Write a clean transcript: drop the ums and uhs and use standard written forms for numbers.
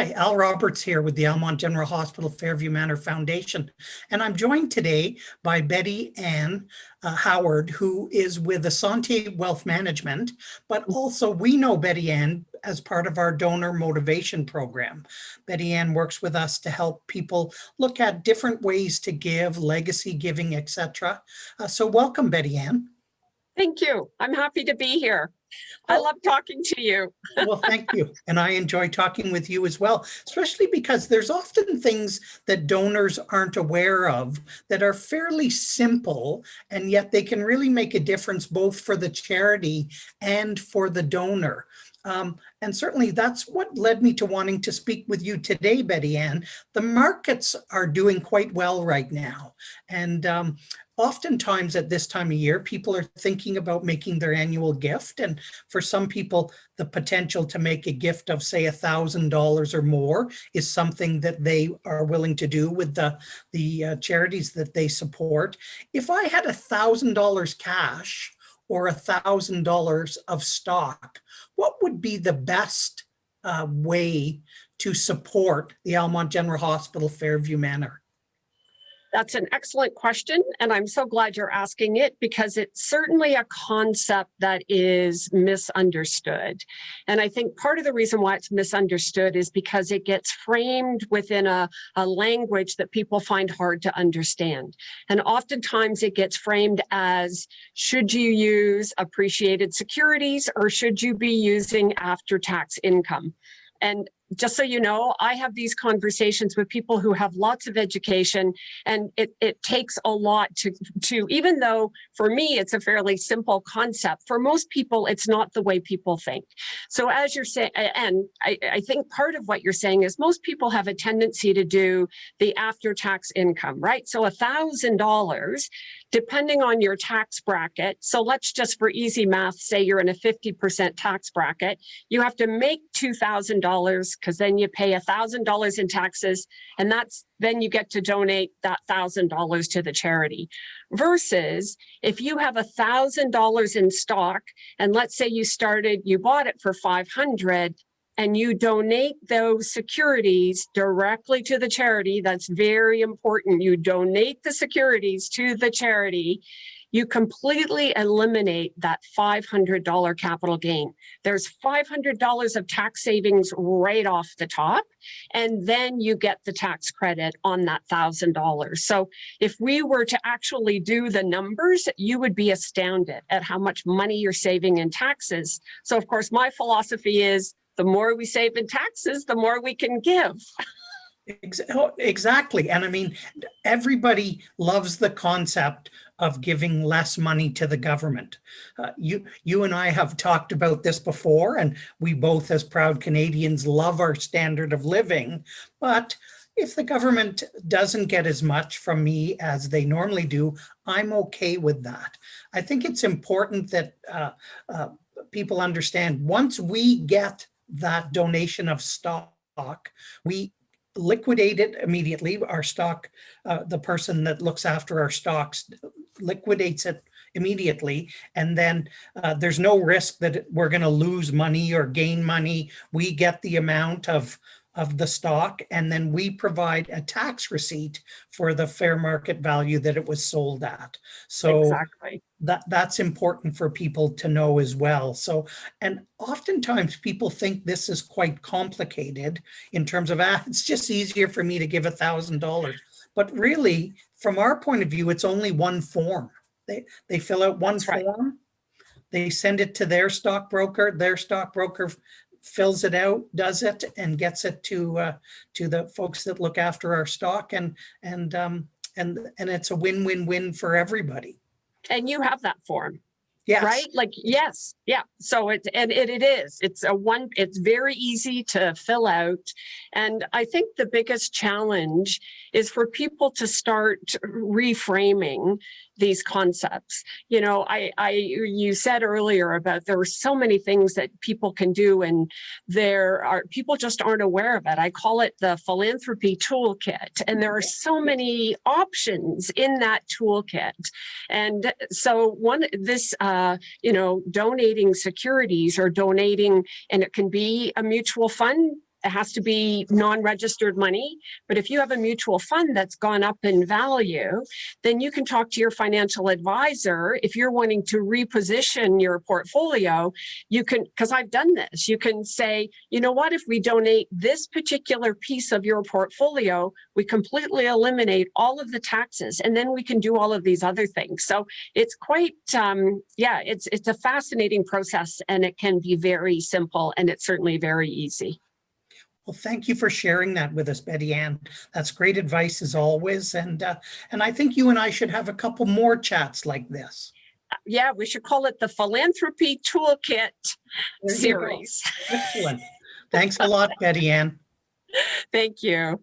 Hi, Al Roberts here with the Almont General Hospital Fairview Manor Foundation. And I'm joined today by Betty Ann Howard, who is with Assante Wealth Management, but also we know Betty Ann as part of our donor motivation program. Betty Ann works with us to help people look at different ways to give, legacy giving, etc. So welcome, Betty Ann. Thank you. I'm happy to be here. I love talking to you. Well, thank you. And I enjoy talking with you as well, especially because there's often things that donors aren't aware of that are fairly simple, and yet they can really make a difference both for the charity and for the donor. And certainly that's what led me to wanting to speak with you today, Betty Ann. The markets are doing quite well right now. And oftentimes at this time of year, people are thinking about making their annual gift. And for some people, the potential to make a gift of, say, $1,000 or more is something that they are willing to do with the charities that they support. If I had $1,000 cash or $1,000 of stock, what would be the best way to support the Almont General Hospital Fairview Manor? That's an excellent question, and I'm so glad you're asking it because it's certainly a concept that is misunderstood. And I think part of the reason why it's misunderstood is because it gets framed within a language that people find hard to understand. And oftentimes it gets framed as, should you use appreciated securities or should you be using after-tax income? And just so you know, I have these conversations with people who have lots of education, and it takes a lot to, even though for me, it's a fairly simple concept, for most people, it's not the way people think. So as you're saying, and I think part of what you're saying is most people have a tendency to do the after-tax income, right? So $1,000, depending on your tax bracket. So let's just, for easy math, say you're in a 50% tax bracket, you have to make $2,000 because then you pay $1,000 in taxes, and then you get to donate that $1,000 to the charity. Versus if you have $1,000 in stock, and let's say you bought it for $500, and you donate those securities directly to the charity. That's very important. You donate the securities to the charity. You completely eliminate that $500 capital gain. There's $500 of tax savings right off the top, and then you get the tax credit on that $1,000. So if we were to actually do the numbers, you would be astounded at how much money you're saving in taxes. So of course, my philosophy is the more we save in taxes, the more we can give. Exactly. And I mean, everybody loves the concept of giving less money to the government. You and I have talked about this before, and we both, as proud Canadians, love our standard of living. But if the government doesn't get as much from me as they normally do, I'm okay with that. I think it's important that people understand once we get that donation of stock, we liquidate it immediately. Our stock, the person that looks after our stocks liquidates it immediately. And then there's no risk that we're going to lose money or gain money. We get the amount of the stock, and then we provide a tax receipt for the fair market value that it was sold at. So exactly. That's important for people to know as well. So, and oftentimes people think this is quite complicated in terms of, it's just easier for me to give $1,000. But really, from our point of view, it's only one form. They fill out one form, they send it to their stockbroker fills it out, does it, and gets it to the folks that look after our stock, and it's a win-win-win for everybody. And you have that form. Yes. Right? Like, yes. Yeah. So it is. It's very easy to fill out. And I think the biggest challenge is for people to start reframing these concepts. You know, you said earlier about there are so many things that people can do, and people just aren't aware of it. I call it the philanthropy toolkit, and there are so many options in that toolkit. And so donating securities or donating, and it can be a mutual fund it has to be non-registered money. But if you have a mutual fund that's gone up in value, then you can talk to your financial advisor. If you're wanting to reposition your portfolio, you can, because I've done this, you can say, you know what, if we donate this particular piece of your portfolio, we completely eliminate all of the taxes, and then we can do all of these other things. So it's quite, it's a fascinating process, and it can be very simple, and it's certainly very easy. Well, thank you for sharing that with us, Betty Ann. That's great advice as always. And I think you and I should have a couple more chats like this. Yeah, we should call it the Philanthropy Toolkit series. Excellent. Thanks a lot, Betty Ann. Thank you.